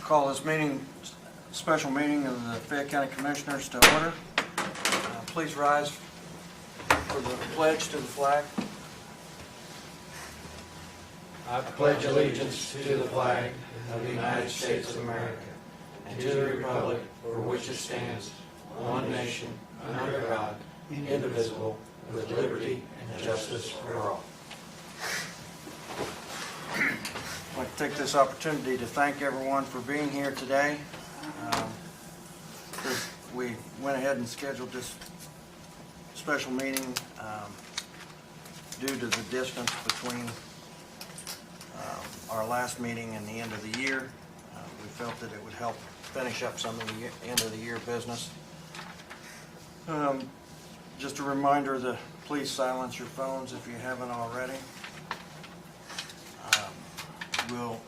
Call this special meeting of the Fayette County Commissioners to order. Please rise for the pledge to the flag. I pledge allegiance to the flag of the United States of America and to the republic for which it stands, one nation, under God, indivisible, with liberty and justice for all. I'd like to take this opportunity to thank everyone for being here today. We went ahead and scheduled this special meeting due to the distance between our last meeting and the end of the year. We felt that it would help finish up some of the end of the year business. Just a reminder to please silence your phones if you haven't already. We'll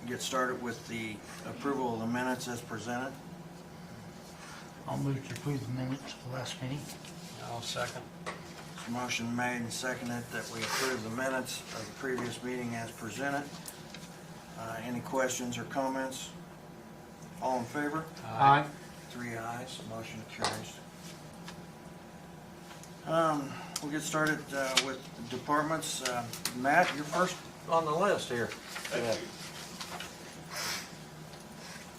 get started with the approval of the minutes as presented. I'll move to approve the minutes of the last meeting. I'll second. Motion made and seconded that we approve the minutes of the previous meeting as presented. Any questions or comments? All in favor? Aye. 3 ayes, motion carries. We'll get started with departments. Matt, you're first on the list here.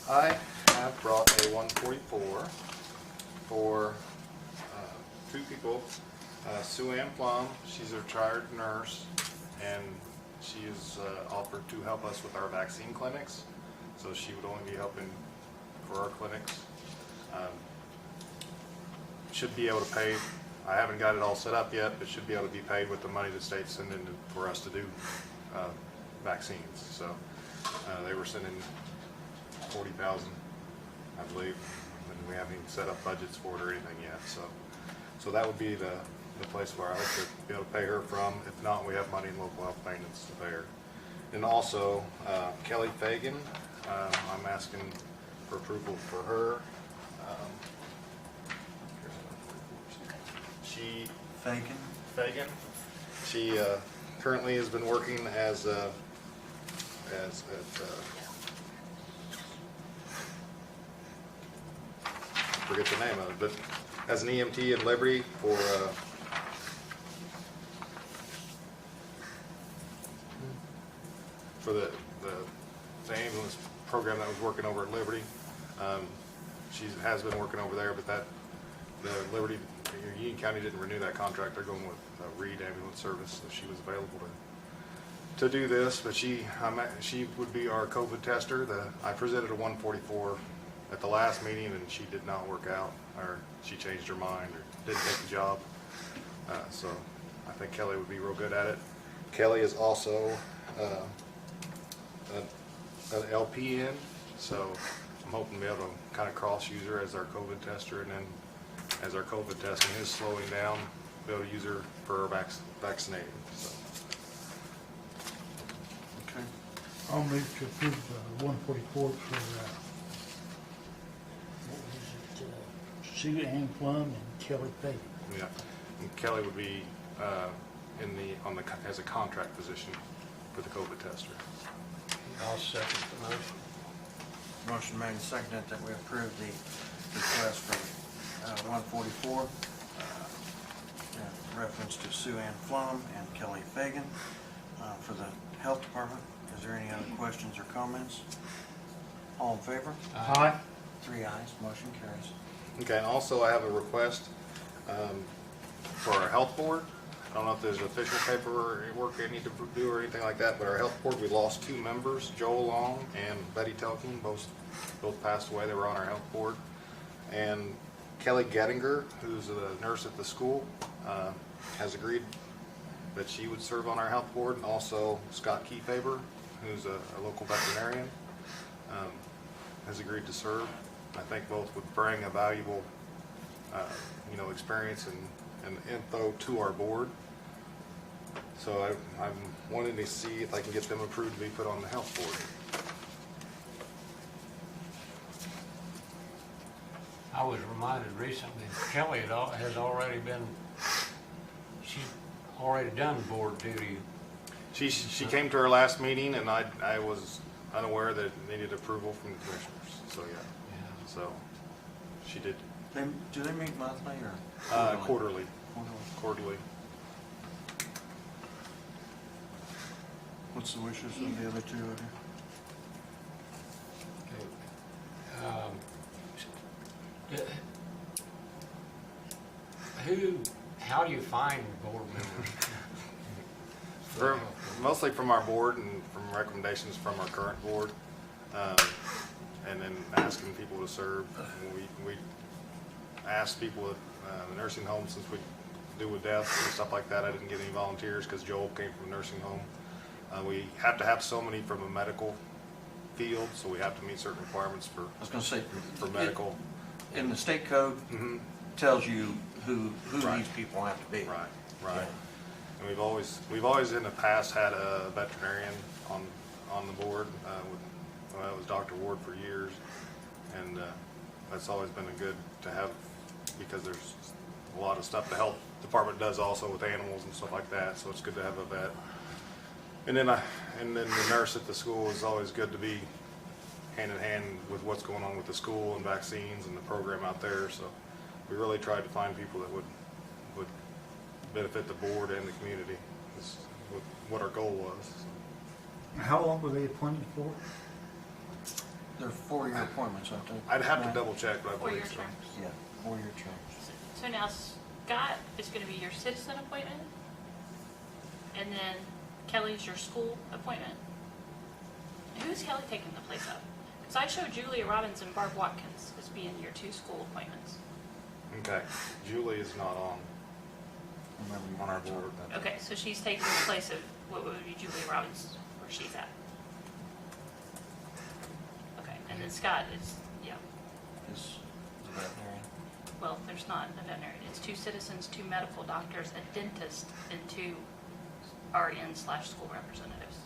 I have brought a 144 for two people. Sue Ann Plum, she's a retired nurse, and she is offered to help us with our vaccine clinics. So she would only be helping for our clinics. Should be able to pay. I haven't got it all set up yet, but should be able to be paid with the money the state's sending for us to do vaccines. So they were sending $40,000, I believe, and we haven't even set up budgets for it or anything yet. So that would be the place where I hope to be able to pay her from. If not, we have money in local health maintenance to pay her. And also Kelly Fagan, I'm asking for approval for her. Fagan. She currently has been working as I forget the name of it, but as an EMT in Liberty for the ambulance program that was working over at Liberty. She has been working over there, but the Liberty Union County didn't renew that contract. They're going with Reed Ambulance Service, so she was available to do this. But she would be our COVID tester. I presented a 144 at the last meeting, and she did not work out, or she changed her mind, or didn't take the job. So I think Kelly would be real good at it. Kelly is also an LPN, so I'm hoping to be able to kind of cross-use her as our COVID tester, and then as our COVID testing is slowing down, be able to use her for our vaccinating. So. Okay. I'll move to approve 144 for, what was it, Sue Ann Plum and Kelly Fagan. Yeah, and Kelly would be as a contract position for the COVID tester. I'll second the motion. Motion made and seconded that we approve the request for 144 in reference to Sue Ann Plum and Kelly Fagan for the health department. Is there any other questions or comments? All in favor? Aye. 3 ayes, motion carries. Okay, and also I have a request for our health board. I don't know if there's official paperwork they need to do or anything like that, but our health board, we lost 2 members, Joel Long and Betty Telkin, both passed away. They were on our health board. And Kelly Gettinger, who's a nurse at the school, has agreed that she would serve on our health board, and also Scott Kiefaber, who's a local veterinarian, has agreed to serve. I think both would bring a valuable experience and info to our board. So I'm wanting to see if I can get them approved to be put on the health board. I was reminded recently, Kelly has already been, she's already done board duty. She came to our last meeting, and I was unaware that it needed approval from the commissioners, so yeah. So, she did, Do they meet monthly or? quarterly, Quarterly. quarterly. What's the wishes of the other two of you? How do you find board members? Mostly from our board and from recommendations from our current board, and then asking people to serve. We asked people at the nursing home, since we do with deaths and stuff like that. I didn't get any volunteers because Joel came from a nursing home. We have to have so many from a medical field, so we have to meet certain requirements I was going to say. for medical. In the state code, Mhm. tells you who Right. these people have to be. Right. And we've always in the past had a veterinarian on the board. It was Dr. Ward for years, and that's always been good to have, because there's a lot of stuff the health department does also with animals and stuff like that. So it's good to have a vet. And then the nurse at the school is always good to be hand in hand with what's going on with the school and vaccines and the program out there. So we really tried to find people that would benefit the board and the community. Is what our goal was. How long were they appointed for? They're 4-year appointments, aren't they? I'd have to Right. double check, but I 4-year believe so. terms. Yeah, 4-year terms. So now Scott is going to be your citizen appointment, and then Kelly's your school appointment. Who's Kelly taking the place of? Because I showed Julia Robbins and Barb Watkins as being your 2 school appointments. Okay. Julie is not on our board. Okay, so she's taking the place of what would be Julia Robbins, where she's at. Okay, and then Scott is, yeah, Is the veterinarian. well, there's not a veterinarian. It's 2 citizens, 2 medical doctors, a dentist, and 2 RN/school representatives.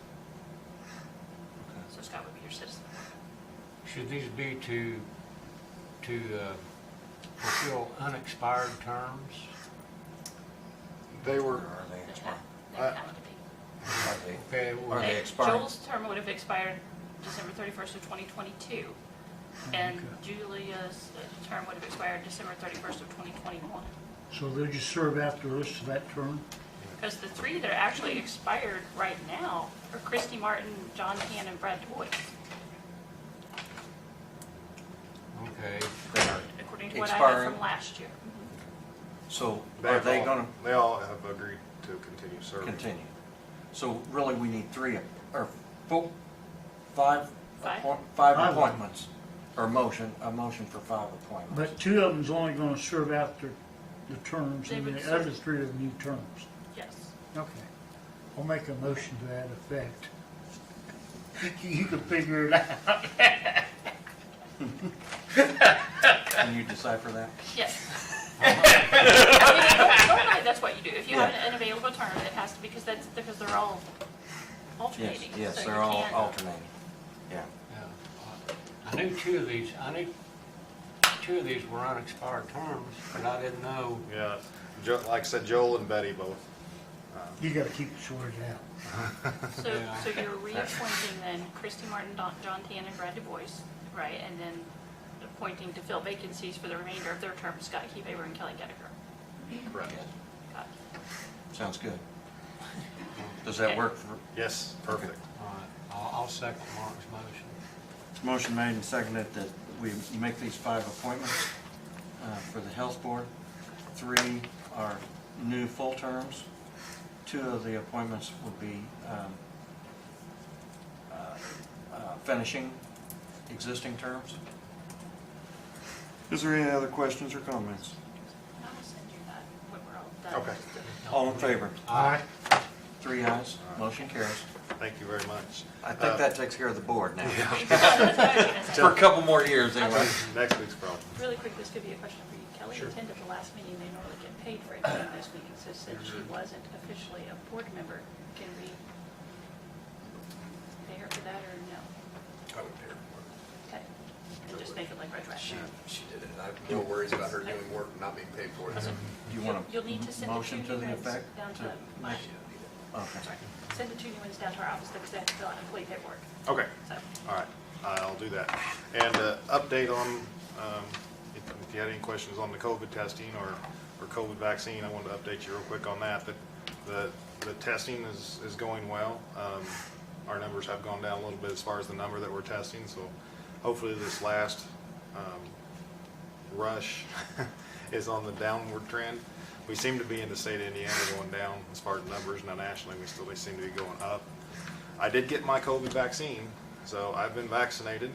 Okay. So Scott would be your citizen. Should these be to fulfill unexpired terms? They Or were, are they expired? They have to be. Are they? Okay, Are well, they expired? Joel's term would have expired December 31st of 2022, and Julia's term would have expired December 31st of 2021. So they'll just serve after the rest of that term? Because the 3 that are actually expired right now are Christy Martin, John Tan, and Brad Du Bois, okay. according to what I have Expiring. from last year. So are they going they all have agreed to continue to serving. continue? So really, we need 3, or 4, 5, Five. 5 Five. appointments, or a motion for 5 appointments. But 2 of them's only gonna serve after the terms, They and would the serve- other 3 of them need terms. Yes. Okay. I'll make a motion to that effect. You can figure it out. Can you decipher that? Yes. Normally, that's what you do. If you have an available term, it has to, because they're all Yes, alternating. yes, so they're you all can't- alternating. Yeah. I knew 2 of these, were unexpired terms, but I didn't know. Yeah. Like I said, Joel and Betty both. You gotta keep it sorted out. So, Yeah. so you're reappointing then Christy Martin, John Tan, and Brad Du Bois, right? And then appointing to fill vacancies for the remainder of their term, Scott Keybaber and Kelly Gettiger. Correct. Got it. Sounds good. Does that Okay. work for? Yes, perfect. All right, I'll second Mark's motion. Motion made and seconded that we make these 5 appointments for the health board. 3 are new full terms. 2 of the appointments would be finishing existing terms. Is there any other questions or comments? I'll send you that when we're all done. Okay. All in favor? Aye. 3 ayes, motion carries. Thank you very much. I think that takes care of the board now. That's what I was gonna say. For a couple more years anyway. Next week's problem. Really quick, this could be a question for you. Kelly Sure. attended the last meeting. They normally get paid for attending this meeting, so since she wasn't officially a board member, can we pay her for that or no? I would pay her for Okay. And just make it like it. She, retroactive. she did it. I have no worries about her doing work and not being paid for it. Awesome. Do you want You'll need to a send it motion to the you guys effect? down to to my, make- Okay. send it to you when it's down to our office because they have to fill out employee paperwork. Okay, So, all right, I'll do that. And update on, if you had any questions on the COVID testing or COVID vaccine, I wanted to update you real quick on that. The testing is going well. Our numbers have gone down a little bit as far as the number that we're testing, so hopefully this last rush is on the downward trend. We seem to be in the state of Indiana going down as far as numbers. Now nationally, they seem to be going up. I did get my COVID vaccine, so I've been vaccinated.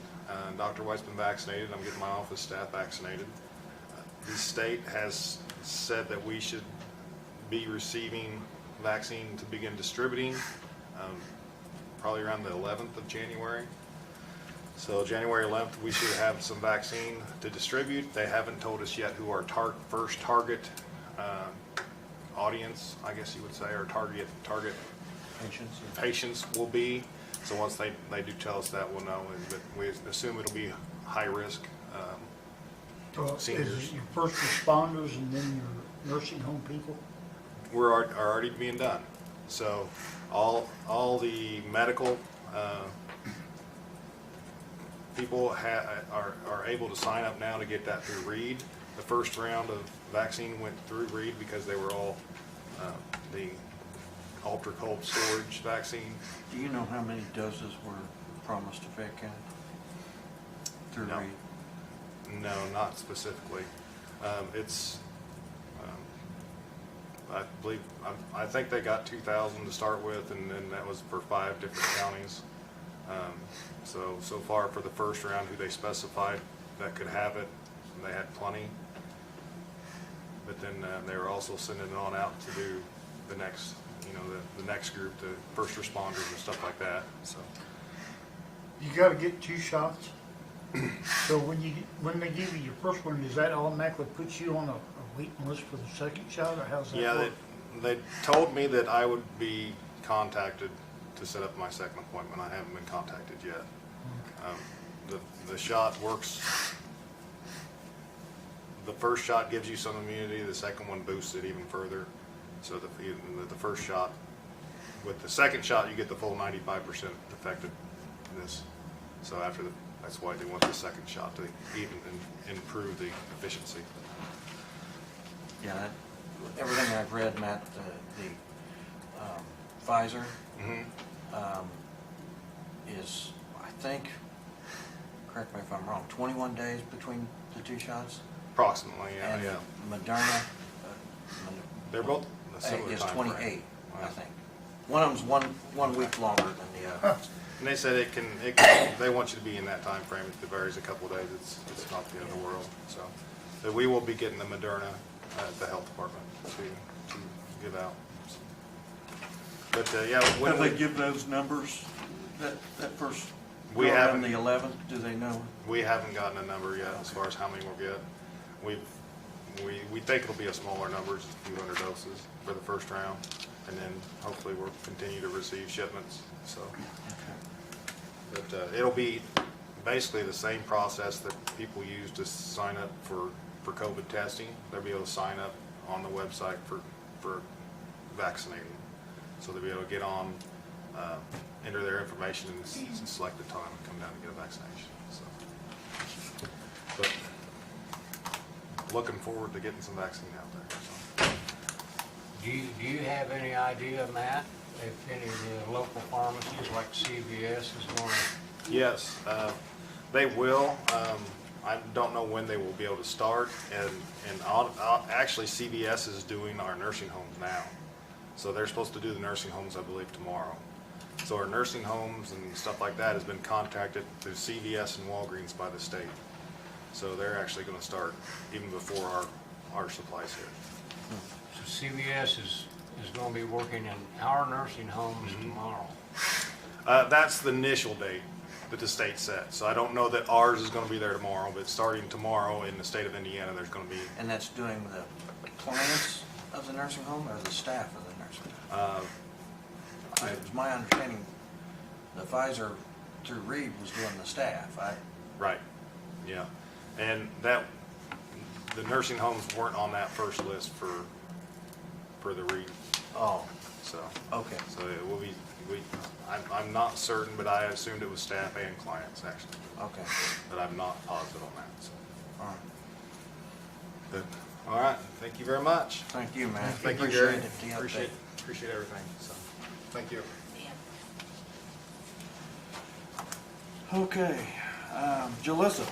Dr. White's been vaccinated. I'm getting my office staff vaccinated. The state has said that we should be receiving vaccine to begin distributing probably around the 11th of January. So January 11th, we should have some vaccine to distribute. They haven't told us yet who our first target audience, I guess you would say, or target patients will be. So once they do tell us that, we'll know. But we assume it'll be high risk seniors. Is it your first responders and then your nursing home people? Are already being done. So all the medical people are able to sign up now to get that through Reed. The first round of vaccine went through Reed because they were all the ultra cold storage vaccine. Do you know how many doses were promised to Fayette County through No. Reed? No, not specifically. I think they got 2,000 to start with, and then that was for 5 different counties. So far for the first round, who they specified that could have it, they had plenty. But then they were also sending it on out to do the next, the next group, the first responders and stuff like that. So You gotta get 2 shots. So when they give you your first one, does that automatically put you on a waiting list for the second shot, or how's that yeah, work? they told me that I would be contacted to set up my second appointment. I haven't been contacted yet. The shot works. The first shot gives you some immunity. The second one boosts it even further. So the first shot, with the second shot, you get the full 95% effectiveness. So that's why they want the second shot, to even improve the efficiency. Yeah, everything I've read, Matt, the Pfizer is, I think, correct me if I'm wrong, 21 days between the 2 shots? Approximately, And yeah. Moderna They're both a similar is time 28, frame. I think. One of them's one week longer than the other. And they said they want you to be in that time frame. It varies a couple of days. It's not the end of the world. So but we will be getting the Moderna at the health department to give out. But yeah, when Have they give those numbers, that first We go haven't. on the 11th, do they know? We haven't gotten a number yet as far as how many we'll get. We think it'll be a smaller number, just a few hundred doses for the first round, and then hopefully we'll continue to receive shipments. So, but it'll be basically the same process that people use to sign up for COVID testing. They'll be able to sign up on the website for vaccinating. So they'll be able to get on, enter their information and select a time and come down and get a vaccination. So, but looking forward to getting some vaccine out there. So. Do you have any idea, Matt, if any of the local pharmacies like CVS is going to? Yes, they will. I don't know when they will be able to start, and actually CVS is doing our nursing homes now. So they're supposed to do the nursing homes, I believe, tomorrow. So our nursing homes and stuff like that has been contacted through CVS and Walgreens by the state. So they're actually going to start even before our supplies hit. So CVS is going to be working in our nursing homes tomorrow. That's the initial date that the state set. So I don't know that ours is going to be there tomorrow, but starting tomorrow in the state of Indiana, there's going to be. And that's doing the clients of the nursing home or the staff of the nursing home? It was my understanding the Pfizer through Reed was doing the staff. Right, yeah. And the nursing homes weren't on that first list for the Reed. Oh, so. Okay, So it will be, I'm not certain, but I assumed it was staff and clients actually, okay, but I'm not positive on that, so. all right. But, all right, thank you very much. Thank you, man. Thank you, Appreciate Gary. it, the update. Appreciate everything, so, thank you. Yeah. Okay, Jalissa.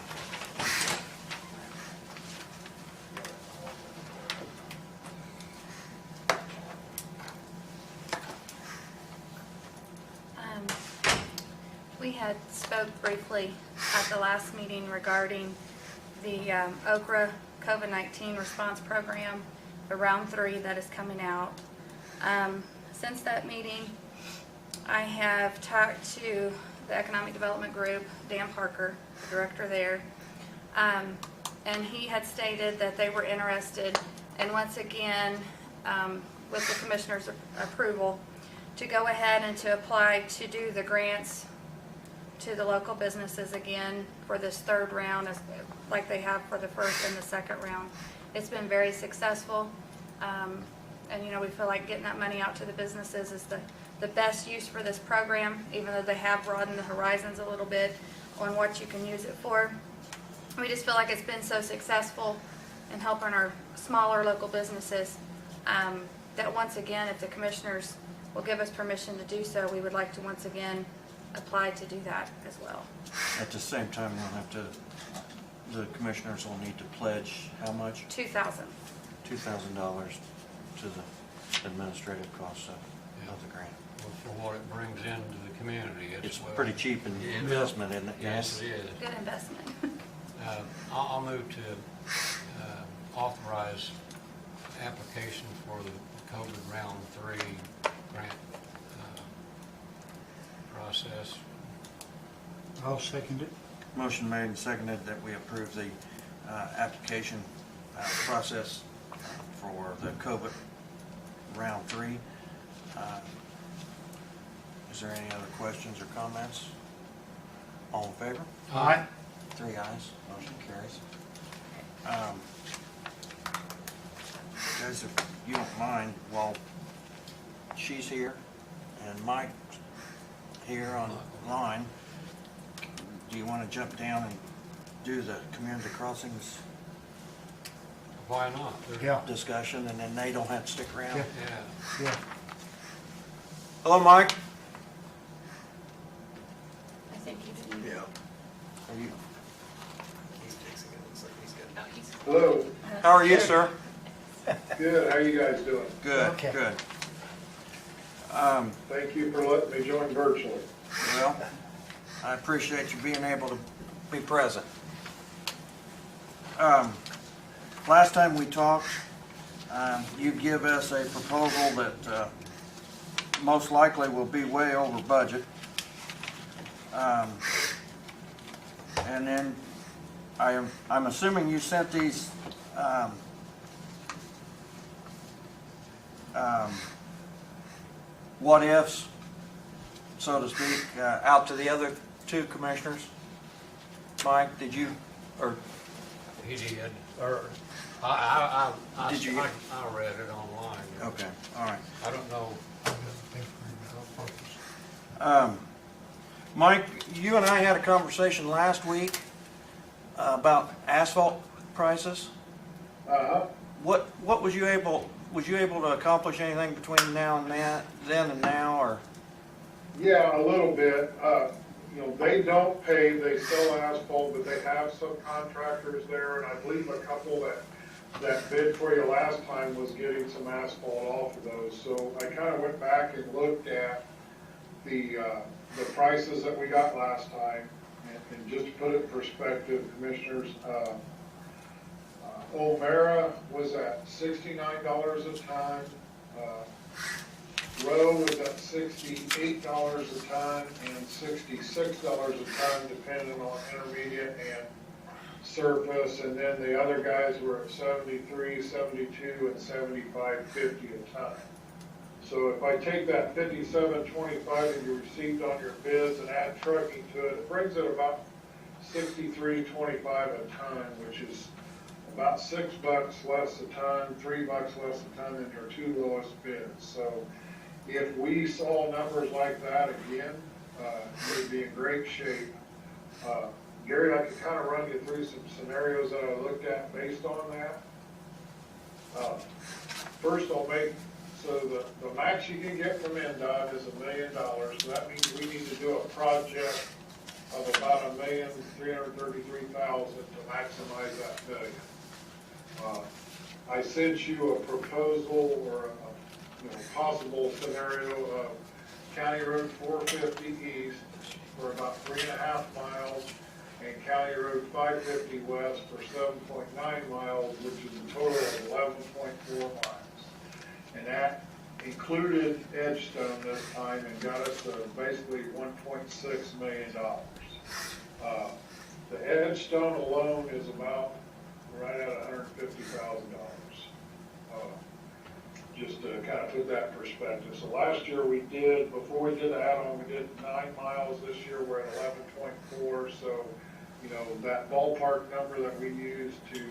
We had spoke briefly at the last meeting regarding the Okra COVID-19 response program, the round 3 that is coming out. Since that meeting, I have talked to the Economic Development Group, Dan Parker, the director there, and he had stated that they were interested, and once again, with the commissioner's approval, to go ahead and to apply to do the grants to the local businesses again for this 3rd round, like they have for the 1st and the 2nd round. It's been very successful, and you know, we feel like getting that money out to the businesses is the best use for this program, even though they have broadened the horizons a little bit on what you can use it for. We just feel like it's been so successful in helping our smaller local businesses, that once again, if the commissioners will give us permission to do so, we would like to once again apply to do that as well. At the same time, you'll have to, the commissioners will need to pledge how much? $2,000. $2,000 to the administrative costs of the grant. Well, for what it brings into the community. It's pretty cheap investment, isn't it? Yes, it is. Good investment. I'll move to authorize application for the COVID round 3 grant process. I'll second it. Motion made and seconded that we approve the application process for the COVID round 3. Is there any other questions or comments? All in favor? Aye. 3 ayes, motion carries. Guys, if you don't mind, while she's here and Mike's here online, do you want to jump down and do the community crossings Why not? Yeah, discussion, and then they don't have to stick around? Yeah. Yeah. yeah. Hello, Mike. I think you didn't. Yeah. Are you, He's fixing it, looks like he's good. No, he's, Hello, how are you, sir? good, how you guys doing? Good, Okay. good. Thank you for letting me join virtually. Well, I appreciate you being able to be present. Last time we talked, you give us a proposal that most likely will be way over budget. And then I'm assuming you sent these what ifs, so to speak, out to the other 2 commissioners. Mike, did you, or He did, or I Did you- read it online. okay, all right. I don't know. Mike, you and I had a conversation last week about asphalt prices. What was you able to accomplish anything between now and then and now, or? Yeah, a little bit. You know, they don't pay, they sell asphalt, but they have subcontractors there, and I believe a couple that bid for you last time was getting some asphalt off of those. So I kind of went back and looked at the prices that we got last time, and just to put it in perspective, commissioners, O'Mara was at $69 a ton. Rowe was at $68 a ton and $66 a ton, depending on intermediate and surface. And then the other guys were at 73, 72, and 75.50 a ton. So if I take that 57.25 that you received on your bids and add trucking to it, it brings it about 63.25 a ton, which is about $6 less a ton, $3 less a ton than your 2 lowest bids. So if we saw numbers like that again, we'd be in great shape. Gary, I could kind of run you through some scenarios that I looked at based on that. First, so the max you can get from NDOT is $1 million, so that means we need to do a project of about $1,333,000 to maximize that million. I sent you a proposal or a possible scenario of County Road 450 East for about 3.5 miles and County Road 550 West for 7.9 miles, which is a total of 11.4 miles. And that included Edgestone this time and got us to basically $1.6 million. The Edgestone alone is about right at $150,000. Just to kind of put that in perspective. So last year before we did the add-on, we did 9 miles. This year we're at 11.4. So, that ballpark number that we use to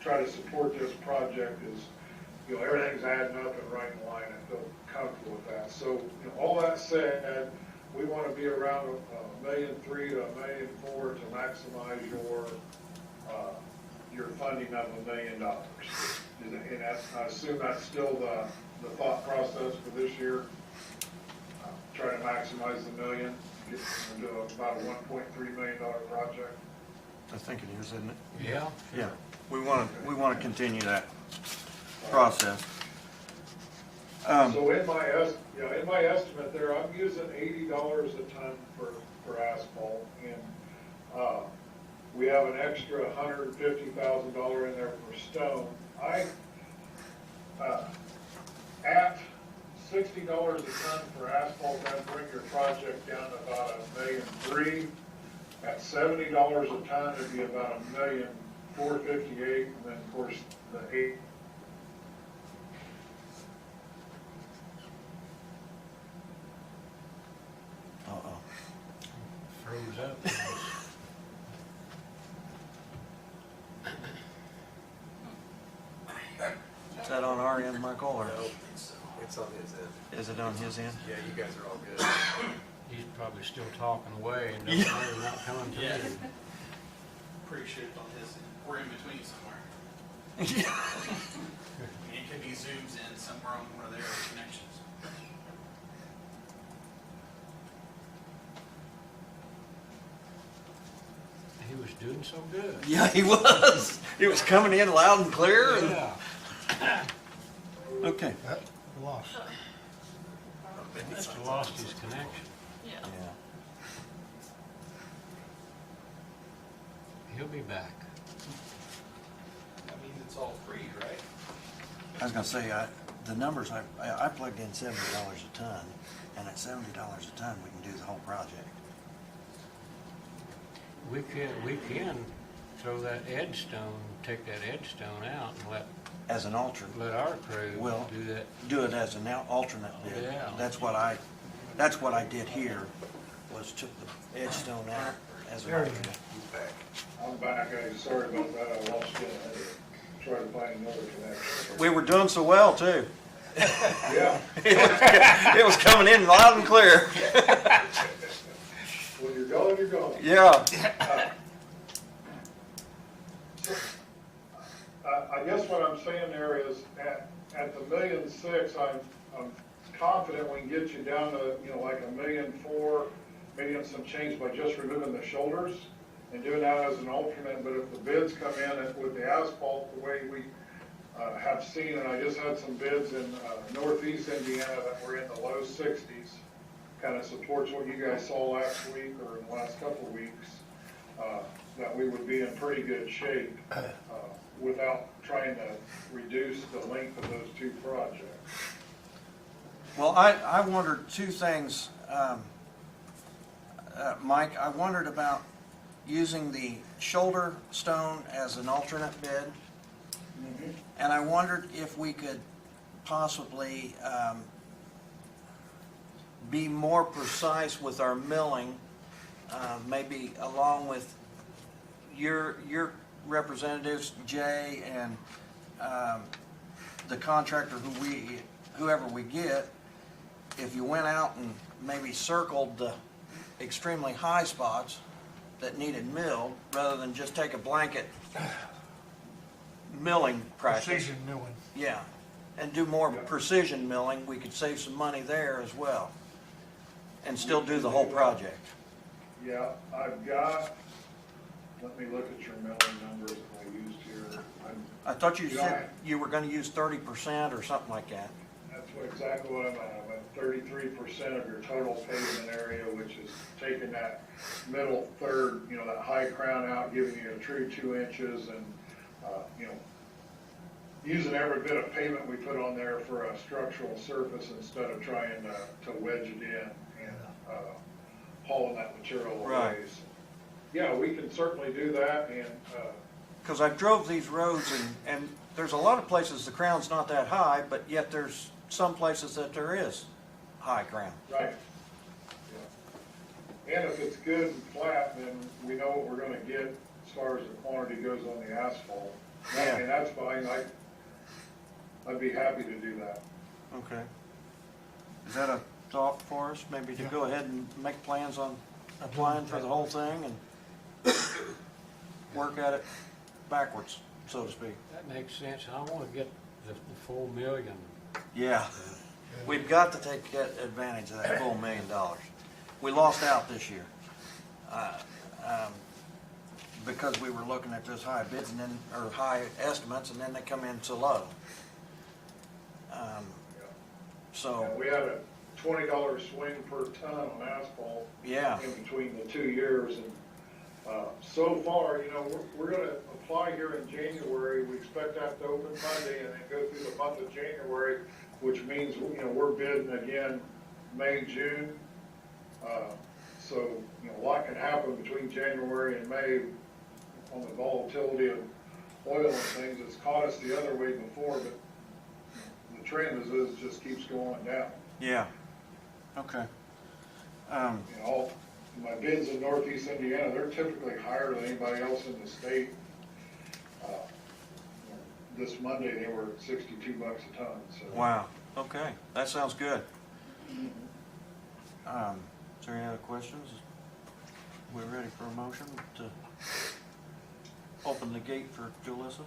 try to support this project is, everything's adding up and right in line. I feel comfortable with that. So, all that said, we want to be around $1.3 million to $1.4 million to maximize your funding of $1 million. And I assume that's still the thought process for this year. Try to maximize the $1 million, get into about a $1.3 million project. I think it is, isn't it? Yeah. Yeah. We want to continue that process. So in my estimate there, I'm using $80 a ton for asphalt, and we have an extra $150,000 in there for stone. At $60 a ton for asphalt, that'd bring your project down to about $1.3 million. At $70 a ton, it'd be about $1,458,000, and then of course the 8. Froze up. Is that on our end, Michael, or I don't think so. It's on his end. is it on his end? Yeah, you guys are all good. He's probably still talking away and not coming to Yeah. me. Pretty sure it's on his end. We're in between somewhere. I mean, it could be zooms in somewhere on one of their connections. He was doing so good. Yeah, he was. He was coming in loud and clear. And, Yeah. okay. Lost. Must have lost his connection. Yeah. Yeah. He'll be back. That means it's all free, right? I was gonna say, the numbers, I plugged in $70 a ton, and at $70 a ton, we can do the whole project. We can throw that Edgestone, take that Edgestone out and As an alternate, let our crew Well- do that. do it as an alternate bid. Yeah. That's what I did here, was took the Edgestone out as an There you alternate. He's back. I'm back. Sorry about that. I lost you. I had to try to find another connection. We were doing so well, too. Yeah. It was coming in loud and clear. When you're going, you're going. Yeah. I guess what I'm saying there is at the $1.6 million, I'm confident we can get you down to, like $1.4 million, maybe some change by just removing the shoulders and doing that as an alternate. But if the bids come in with the asphalt the way we have seen, and I just had some bids in northeast Indiana that were in the low 60s, kind of supports what you guys saw last week or in the last couple of weeks, that we would be in pretty good shape without trying to reduce the length of those two projects. Well, I wondered two things, Mike. I wondered about using the shoulder stone as an alternate bid, and I wondered if we could possibly be more precise with our milling, maybe along with your representatives, Jay, and the contractor whoever we get, if you went out and maybe circled the extremely high spots that needed milled, rather than just take a blanket milling practice. Precision milling. Yeah, and do more Yeah. precision milling, we could save some money there as well, and still do the whole project. Yeah, I've got, let me look at your milling numbers that I used here. I thought you Yeah, said you were gonna use 30% or something like that. That's exactly what I'm at. I'm at 33% of your total pavement area, which is taking that middle third, you know, that high crown out, giving you a true 2 inches, and, you know, using every bit of pavement we put on there for a structural surface instead of trying to wedge it in and hauling that material away. Right. So, yeah, we can certainly do that, and, Because I drove these roads and there's a lot of places the crown's not that high, but yet there's some places that there is high crown. right. Yeah. And if it's good and flat, then we know what we're gonna get as far as the quantity goes on the asphalt. Yeah. And that's fine, I'd be happy to do that. Okay. Is that a thought for us, maybe to Yeah. go ahead and make plans on applying for the whole thing and work at it backwards, so to speak? That makes sense. I want to get the full million. Yeah, we've got to take advantage of that full $1 million. We lost out this year because we were looking at those high bids and then, or high estimates, and then they come in so low. So, And we had a $20 swing per ton on asphalt yeah, in between the 2 years, and so far, you know, we're gonna apply here in January. We expect that to open Monday and then go through the month of January, which means, you know, we're bidding again May, June. So, you know, a lot can happen between January and May on the volatility of oil and things. It's caught us the other way before, but the trend is it just keeps going down. yeah, okay. You know, all my bids in Northeast Indiana, they're typically higher than anybody else in the state. This Monday, they were $62 a ton, so. Wow, okay, that sounds good. Is there any other questions? We ready for a motion to open the gate for Julissa?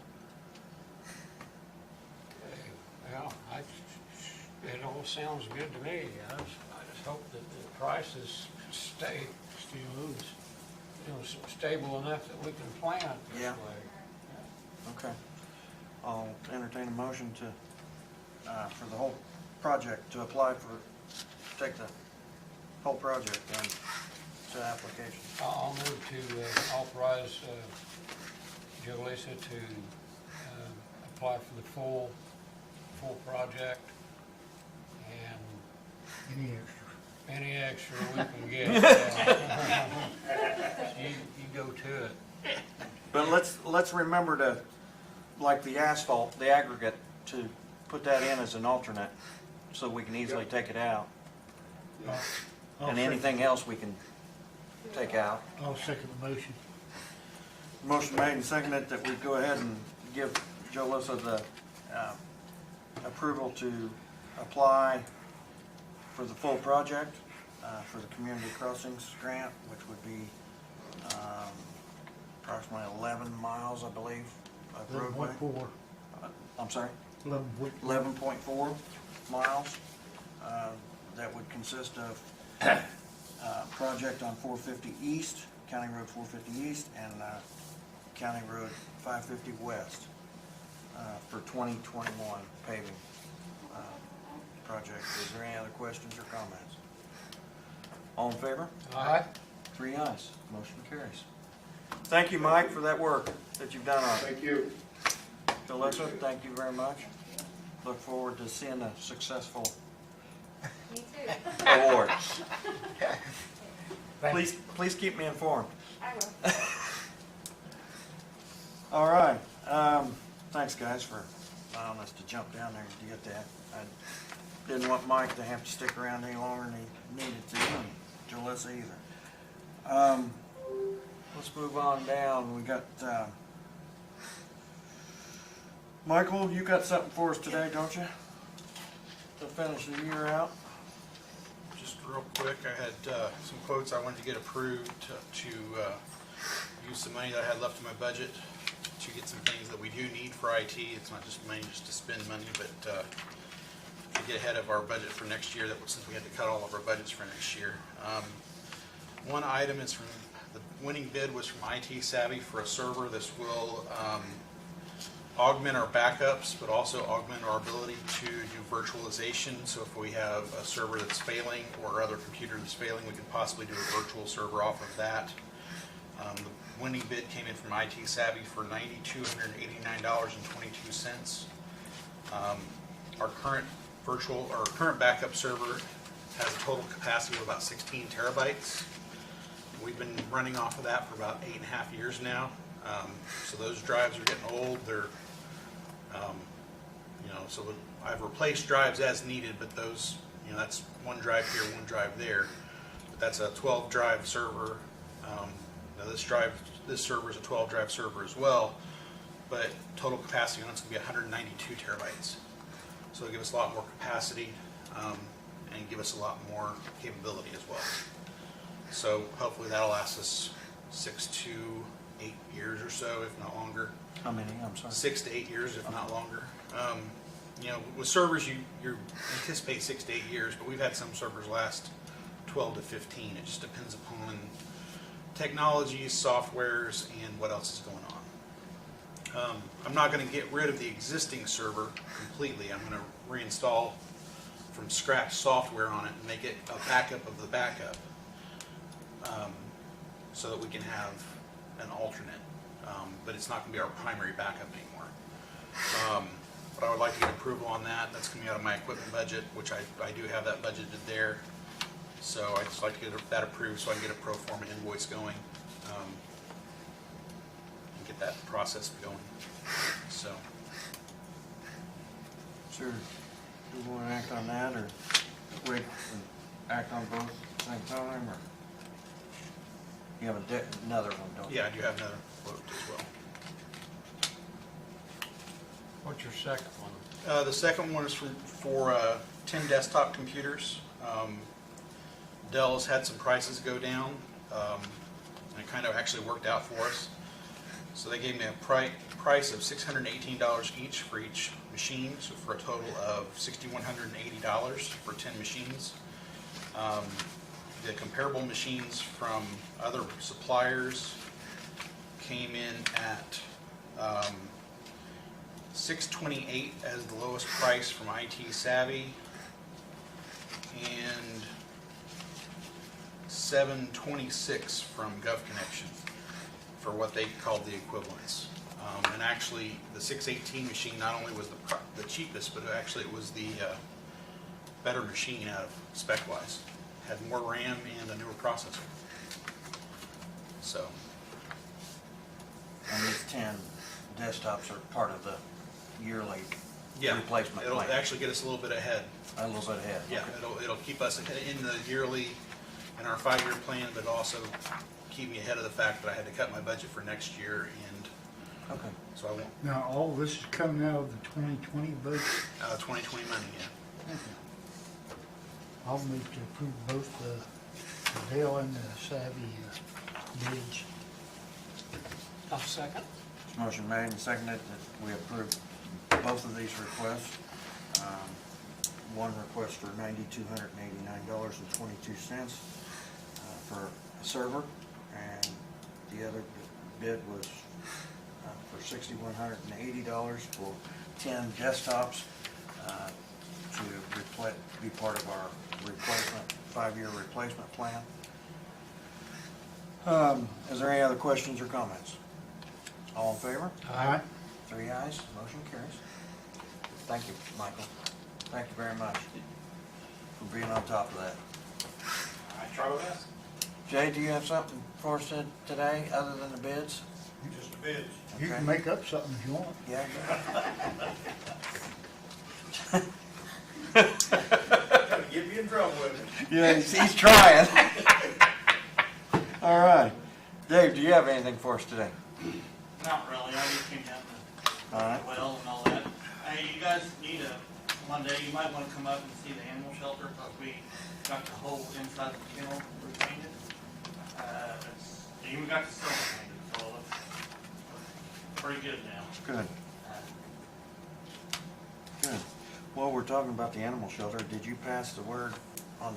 Well, it all sounds good to me. I just hope that the prices stay, stable enough that we can plan this Yeah. way. Okay. I'll entertain a motion to, for the whole project, to apply for, take the whole project into application. I'll move to authorize Julissa to apply for the full project and Any extra? any extra we can get. You go to it. But let's remember to, like the asphalt, the aggregate, to put that in as an alternate, so we can easily take it out. And anything else we can take out. I'll second the motion. Motion made and seconded that we go ahead and give Julissa the approval to apply for the full project, for the community crossings grant, which would be approximately 11 miles, I believe, of roadway. 11.4. I'm sorry? 11.4. 11.4 miles. That would consist of project on 450 East, County Road 450 East, and County Road 550 West for 2021 paving project. Is there any other questions or comments? All in favor? Aye. 3 ayes. Motion carries. Thank you, Mike, for that work that you've done on it. Thank you. Julissa, thank you very much. Look forward to seeing a successful Me too. award. Thank Please keep me informed. I will. All right. Thanks, guys, for allowing us to jump down there to get that. I didn't want Mike to have to stick around any longer than he needed to, and Julissa either. Let's move on down. We got Michael, you got something for us today, don't you? To finish the year out. real quick. I had some quotes I wanted to get approved to use some money that I had left in my budget to get some things that we do need for IT. It's not just money just to spend money, but to get ahead of our budget for next year, since we had to cut all of our budgets for next year. One item is from, the winning bid was from IT Savvy for a server. This will augment our backups, but also augment our ability to do virtualization. So if we have a server that's failing or other computer that's failing, we could possibly do a virtual server off of that. The winning bid came in from IT Savvy for $9,289.22. Our current backup server has a total capacity of about 16 terabytes. We've been running off of that for about 8.5 years now. So those drives are getting old. They're so I've replaced drives as needed, but those, that's one drive here, one drive there. But that's a 12 drive server. Now this server is a 12 drive server as well, but total capacity on it's going to be 192 terabytes. So it'll give us a lot more capacity and give us a lot more capability as well. So hopefully that'll last us 6 to 8 years or so, if not longer. How many? I'm sorry. 6 to 8 years, if not longer. With servers, you anticipate 6 to 8 years, but we've had some servers last 12 to 15. It just depends upon technologies, softwares, and what else is going on. I'm not going to get rid of the existing server completely. I'm going to reinstall from scratch software on it and make it a backup of the backup, so that we can have an alternate. But it's not going to be our primary backup anymore. But I would like to get approval on that. That's coming out of my equipment budget, which I do have that budgeted there. So I'd just like to get that approved so I can get a pro forma invoice going and get that process going. So. Sure. Do you want to act on that, or wait and act on both at the same time, or you have another one, don't you? Yeah, I do have another quote as well. What's your second one? The second one is for 10 desktop computers. Dell has had some prices go down, and it kind of actually worked out for us. So they gave me a price of $618 each for each machine, so for a total of $6,180 for 10 machines. The comparable machines from other suppliers came in at $628 as the lowest price from IT Savvy, and $726 from GovConnection for what they called the equivalents. And actually, the 618 machine not only was the cheapest, but actually it was the better machine out of spec-wise. Had more RAM and a newer processor. So. And these 10 desktops are part of the yearly replacement It'll plan. actually get us a little bit ahead. A little bit ahead. Yeah, Okay. it'll keep us ahead in the yearly, in our 5-year plan, but also keep me ahead of the fact that I had to cut my budget for next year, and Okay. so I won't, Now, all this is coming out of the 2020 budget. 2020 money, yeah. I'll move to approve both the Dell and the Savvy bids. I'll second. Motion made and seconded that we approve both of these requests. One request for $9,289.22 for a server, and the other bid was for $6,180 for 10 desktops to be part of our replacement, 5-year replacement plan. Is there any other questions or comments? All in favor? Aye. 3 ayes, motion carries. Thank you, Michael. Thank you very much for being on top of that. I try my best. Jay, do you have something for us today, other than the bids? Just a bit. You Okay. can make up something if you want. Yeah. Get me in trouble with it. Yeah, he's trying. All right. Dave, do you have anything for us today? Not really, I just came down All right. to well and all that. Hey, you guys need a one day you might want to come up and see the animal shelter, because we got the whole inside the kennel repainted. They even got the silver painted, so it looks pretty good now. Good, good. Well, we're talking about the animal shelter. Did you pass the word on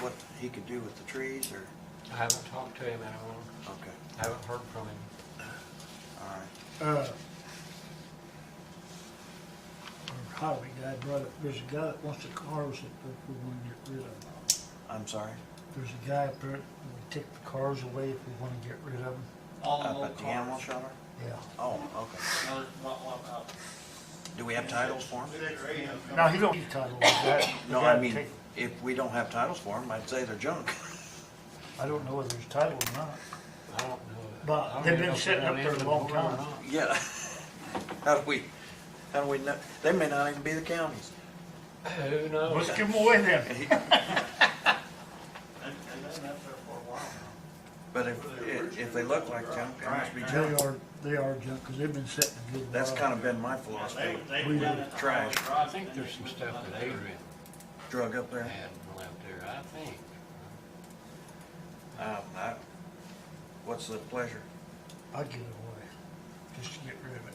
what he could do with the trees, or? I haven't talked to him in a while. Okay, I haven't heard from him. all right. Our highway guy brought up, there's a guy that wants the cars that we want to get rid of. I'm sorry? There's a guy up there that will take the cars away if we want to get rid of them. All the Up old at the animal cars. shelter? Yeah. Oh, okay. Now, there's what about? Do we have titles for them? 6 or 8 of them. Now, he don't need titles. The guy No, I will mean, take- if we don't have titles for them, I'd say they're junk. I don't know whether there's titles or not. I don't know. But I don't they've even been know if sitting they're up there a in long the board or time. not. Yeah. How do we know? They may not even be the counties. Who knows? Let's give them away then. They've been up there for a while now. But if they look like junk, they must be junk. They are junk, because they've been sitting a good while. That's kind of been my philosophy. They've We done do it to trash. all the I garage think there's some finishes, stuff that Adrian Drug up there. had left there, I think. What's the pleasure? I'd give it away, just to get rid of it.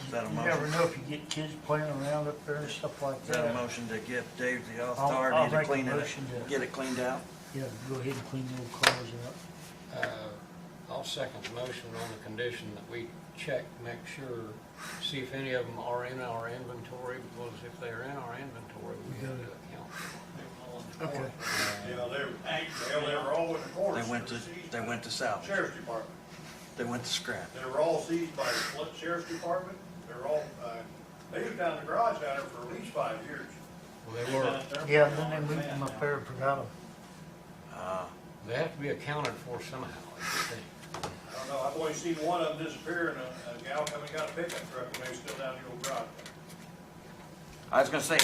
Is that a You motion? never know if you get kids playing around up there and stuff like Is that a that. motion to give Dave the I'll authority to make a clean it, motion to- get it cleaned out? Yeah, go ahead and clean the old cars out. I'll second the motion on the condition that we check, make sure, see if any of them are in our inventory, because if they're in our inventory, we have to account for them. Okay. Yeah, they were all in the corner. They went to salvage. Sheriff's Department. They went to scrap. They were all seized by the Sheriff's Department. They were all, they was down in the garage down there for at least 5 years. Well, they were, Yeah, then they moved them up there and forgot them. they have to be accounted for somehow, I think. I don't know, I've only seen one of them disappear and a gal come and got a pickup truck and they was still down in the old garage. I was gonna say,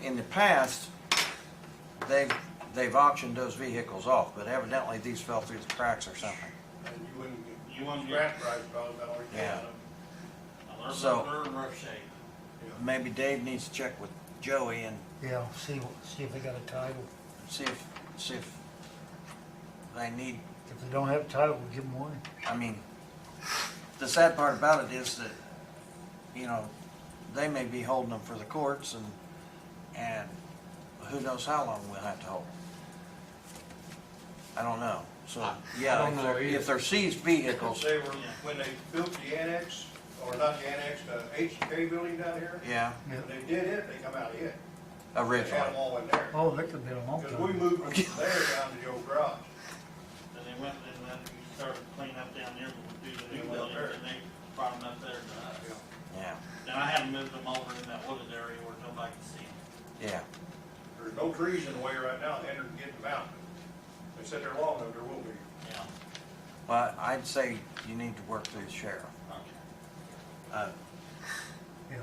in the past, they've auctioned those vehicles off, but evidently these fell through the cracks or something. And you wouldn't You get, want to scrap price probably about all you Yeah. can. So- they're in rough shape. Maybe Dave needs to check with Joey and Yeah, see if they got a title. see if they need, If they don't have a title, we'll give them one. I mean, the sad part about it is that, they may be holding them for the courts and who knows how long we'll have to hold them. I don't know. So, I yeah, don't know if either. they're seized vehicles, They were, when they built the annex, or not the annex, the H&K building down here, yeah, Yeah. when they did it, they come out of it. They had them originally. all in there. Oh, that could've been a long Because we time. moved them from there down to the old garage. Then they went, and then we started cleaning up down there, but we do the new They went up buildings, there. and they brought them up there to us. Yeah, Then I had to move them over in that wooded area where nobody can see them. yeah. There's no trees in the way right now, Enter and get them out. They sit there long enough, there will be. Yeah. Well, I'd say you need to work through the sheriff. Okay. Yeah.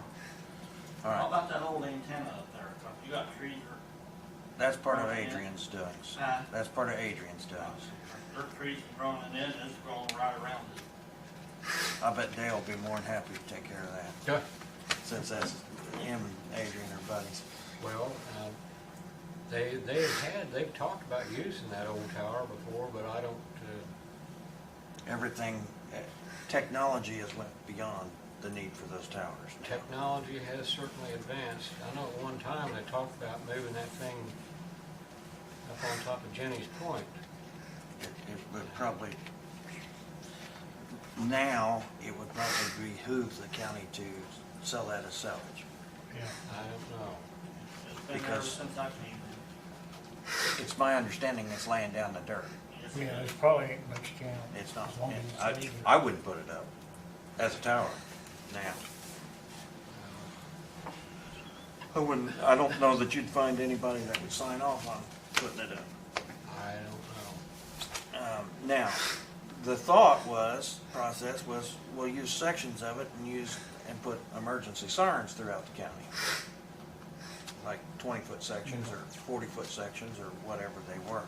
All How right, about that old antenna up there? You got trees or, that's part of Adrian's doings. Huh? That's part of Adrian's doings. there's trees growing in it, and it's growing right around it. I bet Dale will be more than happy to take care of that, Yeah. since that's him and Adrian are buddies. Well, they've talked about using that old tower before, but I don't, Everything, technology has went beyond the need for those towers now. technology has certainly advanced. I know at one time they talked about moving that thing up on top of Jenny's Point. It would probably, now, it would probably behoove the county to sell that as salvage. Yeah. I don't know. It's been there Because- since I came in. It's my understanding it's laying down the dirt. Yes, Yeah, it there's is. probably ain't much count. It's not, As long as it's I legal. wouldn't put it up as a tower now. I don't know that you'd find anybody that would sign off on putting it up. I don't know. Now, the process was, we'll use sections of it and put emergency sirens throughout the county. Like 20-foot sections or 40-foot sections or whatever they were.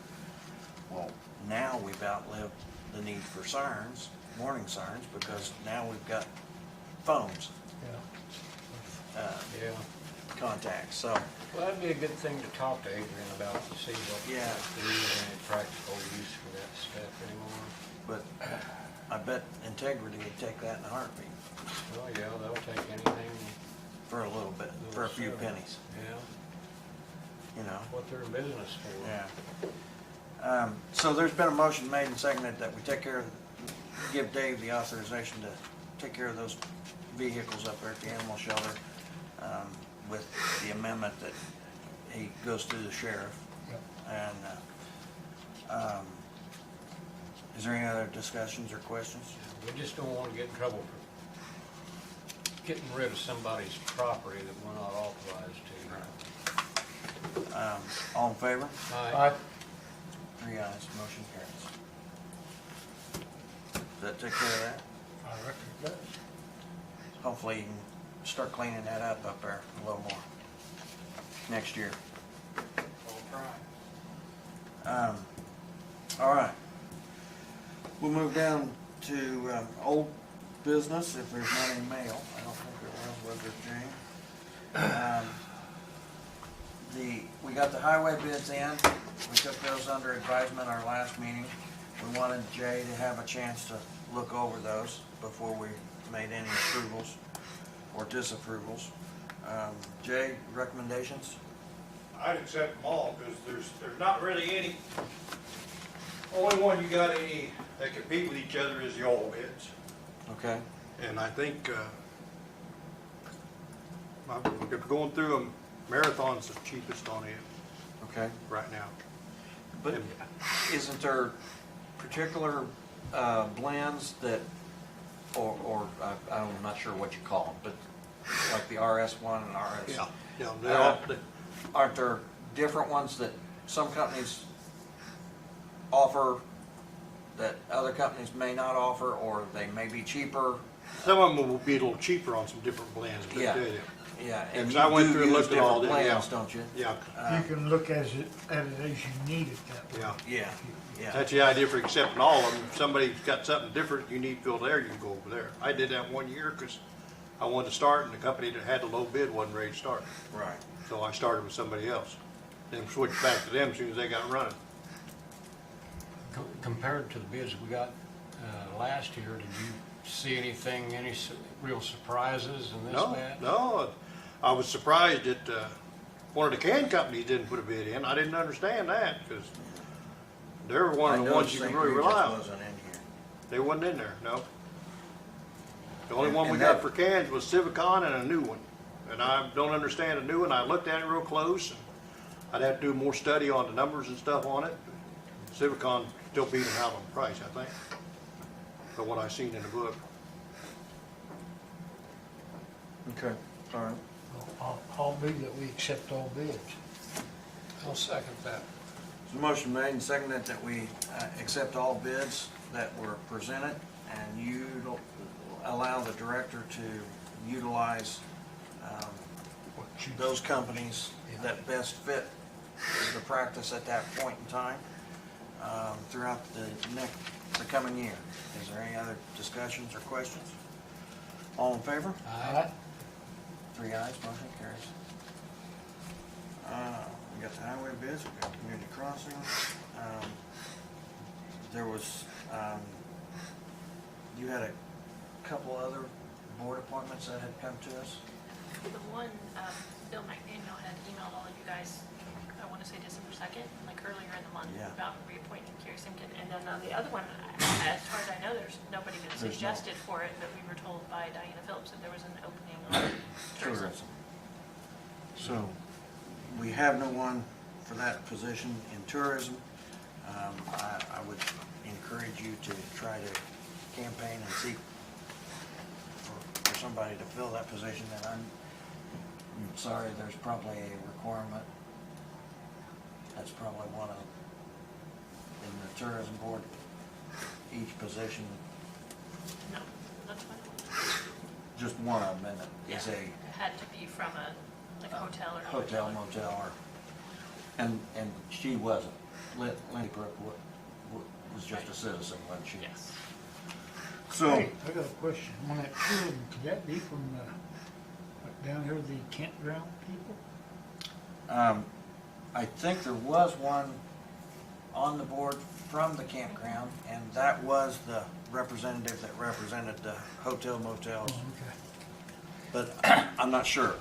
Well, now we've outlived the need for sirens, warning sirens, because now we've got phones. Yeah. Uh, Yeah. contacts, so. Well, that'd be a good thing to talk to Adrian about, to see what, Yeah. if there is any practical use for that stuff anymore. But I bet Integrity would take that in a heartbeat Well, yeah, they'll take anything, for a little bit, for a few pennies, yeah, you know? what they're in business for. Yeah. So there's been a motion made and seconded that we take care of, give Dave the authorization to take care of those vehicles up there at the animal shelter, with the amendment that he goes through the sheriff. Yep. And, is there any other discussions or questions? We just don't want to get in trouble for getting rid of somebody's property that we're not authorized to. All in favor? Aye. 3 ayes, motion carries. Does that take care of that? I reckon it does. Hopefully you can start cleaning that up there a little more next year. I'll try. All right. We'll move down to old business, if there's not any mail. I don't think there was there, Jane? We got the highway bids in. We took those under advisement our last meeting. We wanted Jay to have a chance to look over those before we made any approvals or disapprovals. Jay, recommendations? I'd accept them all, because there's not really any, only one you got any that compete with each other is the oil bids. Okay. And I think, if going through them, Marathon's the cheapest on it Okay. right now. But isn't there particular blends that, or I'm not sure what you call them, but like the RS1 and RS? Yeah, they're all, Aren't there different ones that some companies offer that other companies may not offer, or they may be cheaper? some of them will be a little cheaper on some different blends, but Yeah. they, Yeah, And and so I you went do through and use looked at all different them, blends, yeah. don't you? yeah, You can look at it as you need it that way. yeah. Yeah. That's the idea for accepting all of them. If somebody's got something different you need filled there, you can go over there. I did that 1 year because I wanted to start and the company that had the low bid wasn't ready to start. Right. So I started with somebody else. Then switched back to them as soon as they got running. Compared to the bids we got last year, did you see anything, any real surprises in this No, batch? no. I was surprised that one of the can companies didn't put a bid in. I didn't understand that because they're one of the ones you can really rely on. Wasn't in here. They wasn't in there, no. The only And- one we and got that- for cans was Civicon and a new one. And I don't understand a new one. I looked at it real close and I'd have to do more study on the numbers and stuff on it. Civicon still beat them out on price, I think, for what I seen in the book. Okay, all right. I'll move that we accept all bids. I'll second that. There's a motion made and seconded that we accept all bids that were presented, and you allow the director to utilize those companies that best fit the practice at that point in time throughout the coming year. Is there any other discussions or questions? All in favor? Aye. 3 ayes, motion carries. We got the highway bids, we got community crossing. There was, you had a couple other board appointments that had come to us. The one, Bill McDaniel had emailed all of you guys, I want to say December 2nd, like earlier in the month, Yeah. about reappointing Carrie Simpkin. And then the other one, as far as I know, there's nobody been There's no- suggested for it, but we were told by Diana Phillips that there was an opening on tourism. Tourism. So, we have no one for that position in tourism. I would encourage you to try to campaign and seek for somebody to fill that position. And I'm sorry, there's probably a requirement. That's probably one of, in the tourism board, each position, No, that's fine. just one of them, and it is Yeah. a It had to be from a, like a hotel or. a hotel, motel, or, and she wasn't. Lindy Brook was just a citizen, wasn't she? Yes. So, Hey, I got a question. On that tourism, could that be from down here, the campground people? I think there was one on the board from the campground, and that was the representative that represented the hotel motels. Oh, okay. But I'm not sure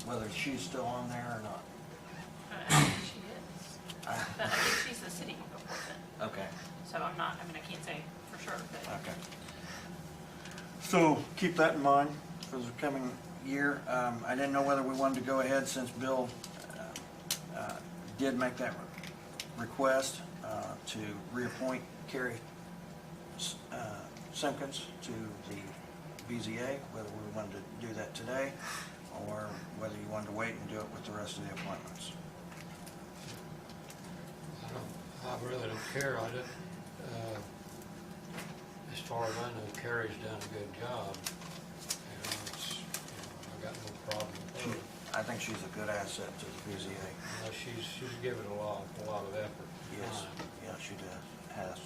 whether she's still on there or not. I think she is. But I think she's the city appointment, Okay, so I'm not, I mean, I can't say for sure, but. okay. So keep that in mind for the coming year. I didn't know whether we wanted to go ahead since Bill did make that request to reappoint Carrie Simpkins to the BZA, whether we wanted to do that today or whether you wanted to wait and do it with the rest of the appointments. I really don't care. I didn't, as far as I know, Carrie's done a good job. I got no problem with her. I think she's a good asset to the BZA. She's given a lot of effort. Yes, yeah, she has.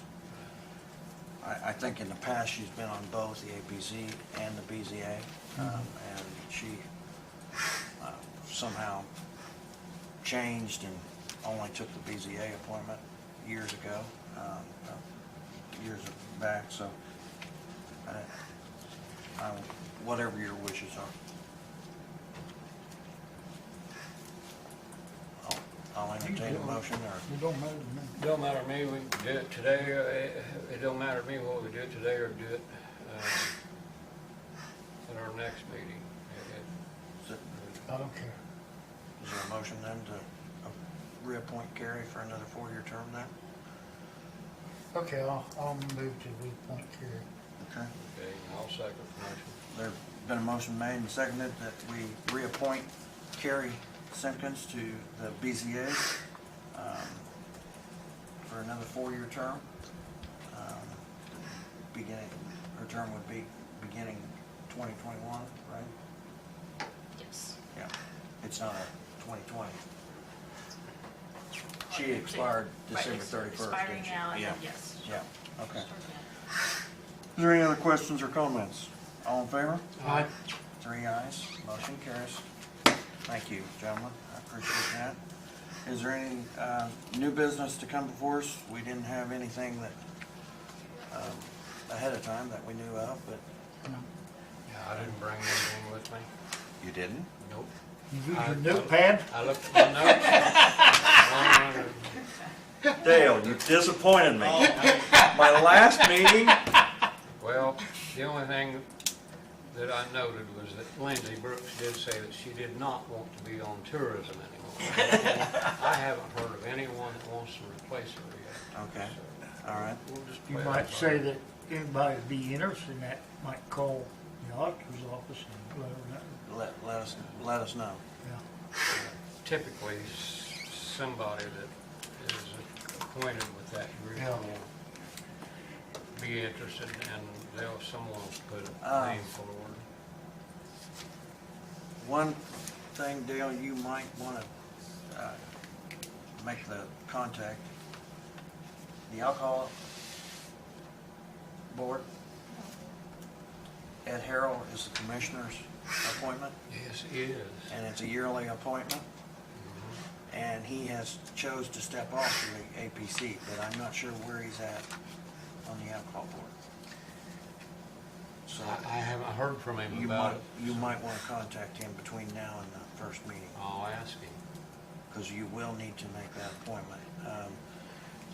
I think in the past, she's been on both the APZ and the BZA, and she somehow changed and only took the BZA appointment years ago, years back, so whatever your wishes are. I'll entertain a motion, or It don't matter to me. Don't matter to me, we can do it today, it don't matter to me whether we do it today or do it at our next meeting. I don't care. is there a motion then to reappoint Carrie for another 4-year term then? Okay, I'll move to reappoint Kerry. Okay. Okay, I'll second the motion. There's been a motion made and seconded that we reappoint Carrie Simpkins to the BZA for another 4-year term. Her term would be beginning 2021, right? Yes. Yeah, it's not a 2020. She expired December 31st, Expiring didn't she? now, and Yeah. then, yes. Yeah, okay. Starting out. Is there any other questions or comments? All in favor? Aye. 3 ayes, motion carries. Thank you, gentlemen, I appreciate that. Is there any new business to come before us? We didn't have anything that, ahead of time that we knew of, but Yeah, I didn't bring anything with me. you didn't? Nope. You use your notepad? I looked at my notes. Dale, you disappointed me. My last meeting, Well, the only thing that I noted was that Lindsay Brooks did say that she did not want to be on tourism anymore. I haven't heard of anyone that wants to replace her yet. Okay. So all right. we'll just You play might that say by ear. that anybody would be interested in that might call the auditor's office and let her know. Let us know. Yeah. Typically, somebody that is acquainted with that group Yeah. will be interested, and someone will put a Ah. name forward. One thing, Dale, you might want to make the contact. The alcohol board, Ed Harrell is the commissioner's appointment, Yes, he is. and it's a yearly appointment. And he has chose to step off to the APC, but I'm not sure where he's at on the alcohol board. So I haven't heard from him you about might, it. you might want to contact him between now and the first meeting, I'll ask him. because you will need to make that appointment.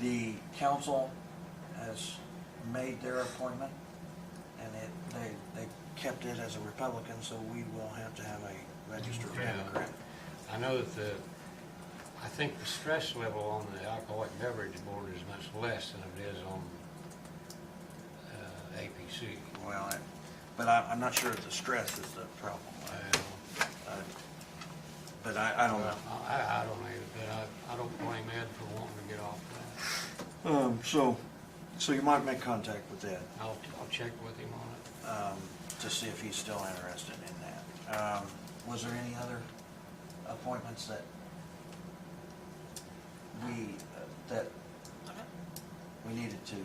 The council has made their appointment, and they kept it as a Republican, so we will have to have a registered Yeah. Democrat. I know that I think the stress level on the alcoholic beverage board is much less than it is on APC. Well, but I'm not sure if the stress is the problem. But I don't know. I don't either, but I don't blame Ed for wanting to get off that. So you might make contact with Ed. I'll check with him on it. To see if he's still interested in that. Was there any other appointments that we needed to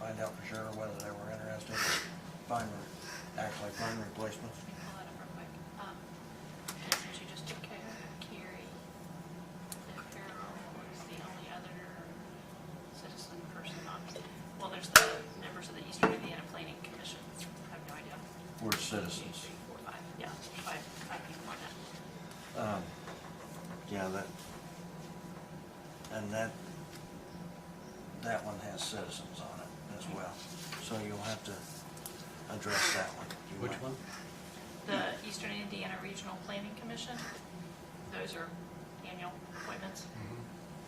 find out for sure whether they were interested in actually find replacements? I'll let him real quick. We're citizens. 4, 5, yeah, five people on that. Yeah, and that one has citizens on it as well. So you'll have to address that one. You Which might- one? The Eastern Indiana Regional Planning Commission, those are annual appointments.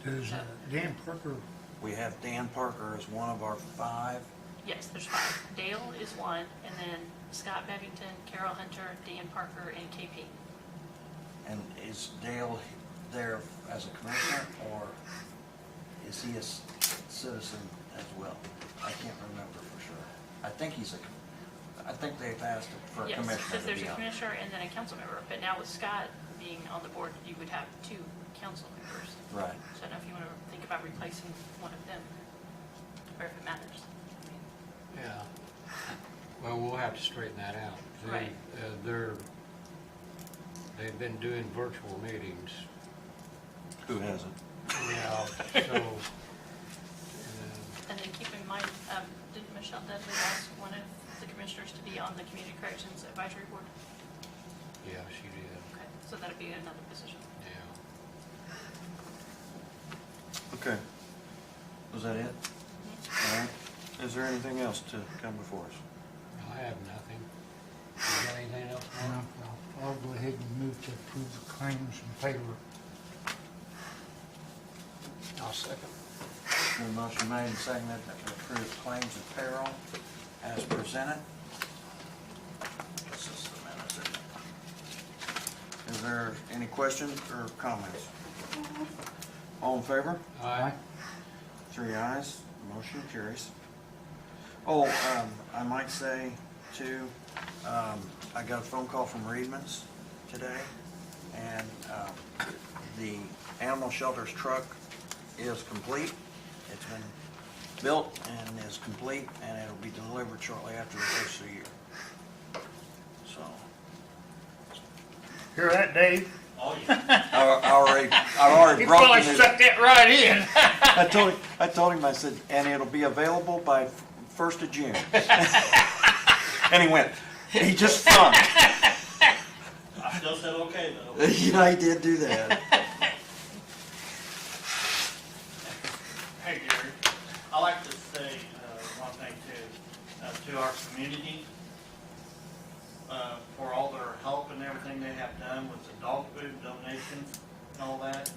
Does Dan Parker, We have Dan Parker as one of our 5. Yes, there's 5. Dale is one, and then Scott Bevington, Carol Hunter, Dan Parker, and KP. And is Dale there as a commissioner, or is he a citizen as well? I can't remember for sure. I think I think they've asked for a Yes, commissioner because to there's be a on. commissioner and then a council member, but now with Scott being on the board, you would have 2 council members. Right. So I don't know if you want to think about replacing one of them, or if it matters. Yeah. Well, we'll have to straighten that out. See, Right. They've been doing virtual meetings. Who hasn't? Yeah, so, And then keep in mind, didn't Michelle Dudley ask one of the commissioners to be on the Community Corrections Advisory Board? yeah, she did, Okay, so that'd be another position. yeah. Okay. Was that it? All right. Is there anything else to come before us? I have nothing. You got anything else, Mark? I'll go ahead and move to approve the claims and payroll. I'll second. The motion made and seconded that we approve claims and payroll as presented. This is the minutes, isn't it? Is there any questions or comments? All in favor? Aye. 3 ayes, motion carries. Oh, I might say too, I got a phone call from Reedman's today, and the animal shelter's truck is complete. It's been built and is complete, and it'll be delivered shortly after the first of the year. So, Hear that, Dave? Oh, yeah. I've already He broken probably his. stuck that right in. I told him, I said, and it'll be available by 1st of June. And he went, he just thumped. I still said okay, though. Yeah, he did do that. Hey, Gary, I like to say one thing too, to our community, for all their help and everything they have done with the dog food donations and all that.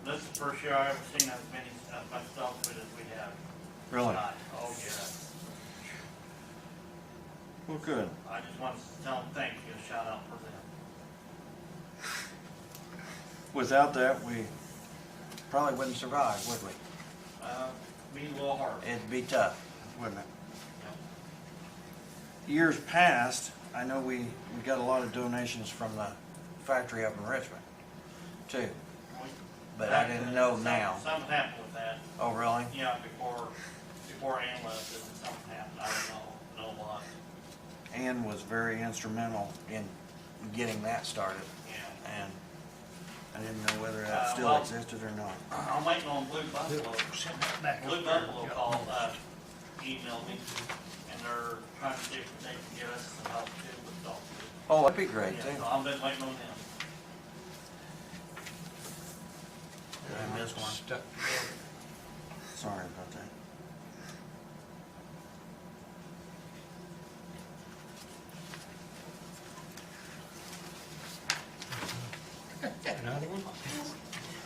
This is the first year I've ever seen as much dog food as we have. Really? tonight. Oh, yeah. Well, good. I just want to tell them thank you, a shout out for them. Without that, we probably wouldn't survive, would we? Be a little hard. It'd be tough, wouldn't it? Years past, I know we got a lot of donations from the factory up in Richmond, too. But I didn't know now. Something happened with that. Oh, really? Yeah, before Ann left, something happened. I don't know what. Ann was very instrumental in getting that started, Yeah. and I didn't know whether that still well- existed or not. I'm waiting on Blue Buffalo. Send that back Blue up there. Buffalo called, emailed me, and they're trying to see if they can get us some help too with dog food. Oh, that'd be great, Yeah, too. so I've been waiting on them. I missed one. Stuck. Sorry about that. Another one?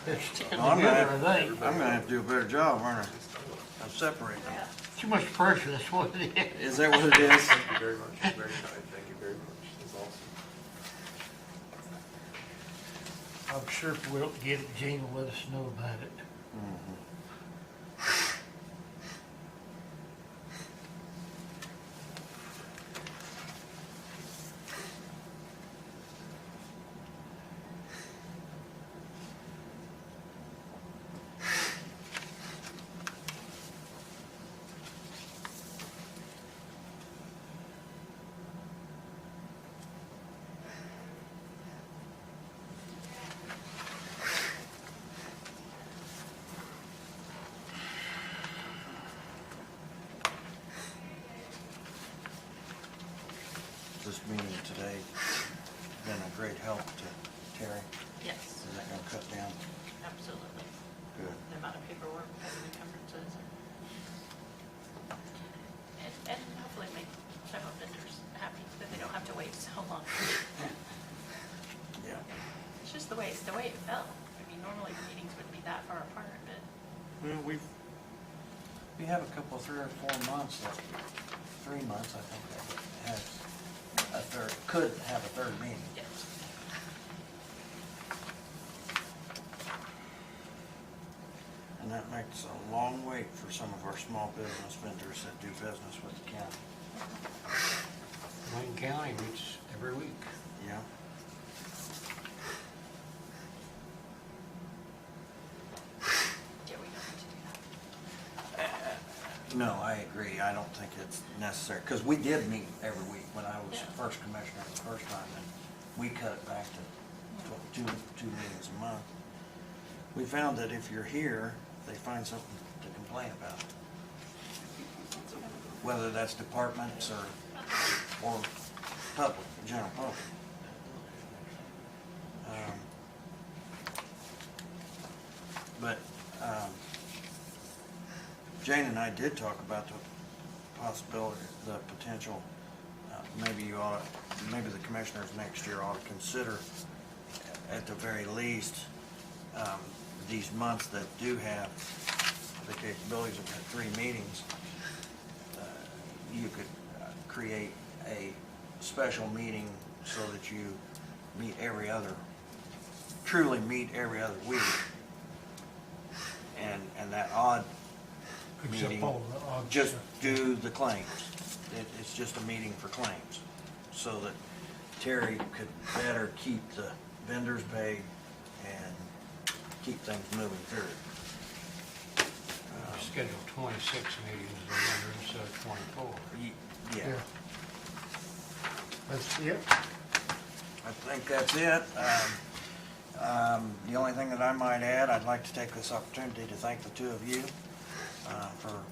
They're sticking I'm together, gonna, I think. I'm gonna have to do a better job, aren't I? Of separating them. Too much pressure, that's what it is. Is that what it is? Thank you very much. Very kind. Thank you very much. That's awesome. I'm sure if we don't get it, Gene will let us know about it. this meeting today been a great help to Terry? Yes, Is that gonna cut down? absolutely. Good. The amount of paperwork and the encumbrances and hopefully make several vendors happy that they don't have to wait so long. Yeah. It's just the way it fell. I mean, normally the meetings wouldn't be that far apart, but Well, we have a couple, 3 or 4 months, 3 months, I think, that has a third, could have a third meeting. yes. And that makes a long wait for some of our small business vendors that do business with the county. Wayne County meets every week. Yeah. Yeah, we don't need to do that. No, I agree. I don't think it's necessary, because we did meet every week when I was Yeah. first commissioner the first time, and we cut it back to two meetings a month. We found that if you're here, they find something to complain about. Whether that's departments or public, general public. But Jane and I did talk about the possibility, the potential, maybe the commissioners next year ought to consider, at the very least, these months that do have the capabilities of 3 meetings, you could create a special meeting so that you truly meet every other week. And that odd Except meeting, all the odd just stuff. do the claims. It's just a meeting for claims, so that Terry could better keep the vendors paid and keep things moving through. Schedule 26 meetings in November instead of 24. Yeah, That's it. I think that's it. The only thing that I might add, I'd like to take this opportunity to thank the 2 of you for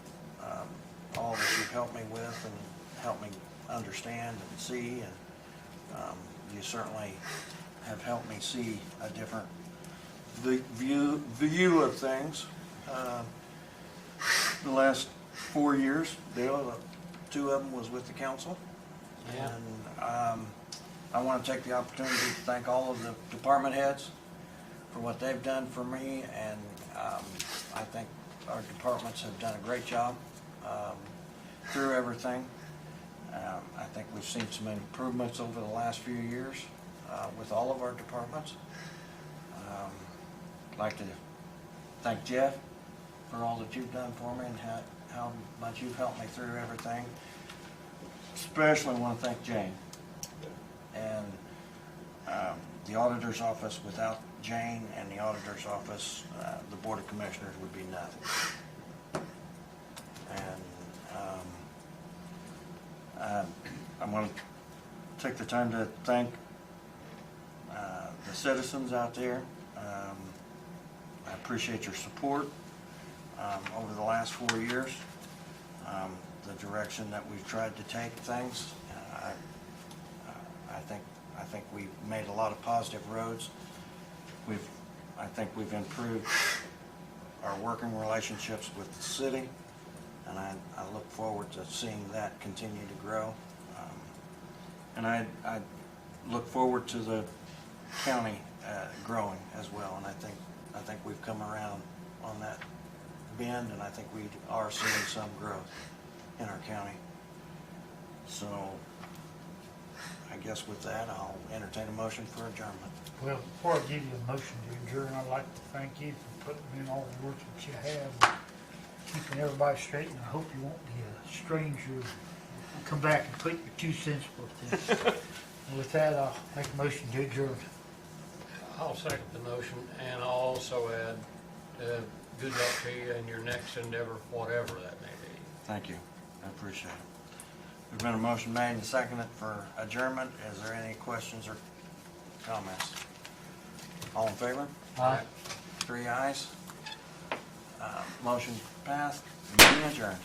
all that you've helped me with and helped me understand and see, and you certainly have helped me see a different view of things. The last 4 years, Dale, 2 of them was with the council. Yeah. And I want to take the opportunity to thank all of the department heads for what they've done for me, and I think our departments have done a great job through everything. I think we've seen some improvements over the last few years with all of our departments. I'd like to thank Jeff for all that you've done for me and how much you've helped me through everything. Especially want to thank Jane. And the auditor's office, without Jane and the auditor's office, the Board of Commissioners would be nothing. And I want to take the time to thank the citizens out there. I appreciate your support over the last 4 years, the direction that we've tried to take things. I think we've made a lot of positive roads. I think we've improved our working relationships with the city, and I look forward to seeing that continue to grow. And I look forward to the county growing as well, and I think we've come around on that bend, and I think we are seeing some growth in our county. So I guess with that, I'll entertain a motion for adjournment. Well, before I give you a motion to adjourn, I'd like to thank you for putting in all the work that you have, keeping everybody straight, and I hope you won't be a stranger. Come back and put your 2 cents worth in. And with that, I'll make a motion to adjourn. I'll second the motion, and I'll also add, good luck to you in your next endeavor, whatever that may be. Thank you. I appreciate it. There's been a motion made and seconded for adjournment. Is there any questions or comments? All in favor? Aye. 3 ayes. Motion passed. Meeting adjourned.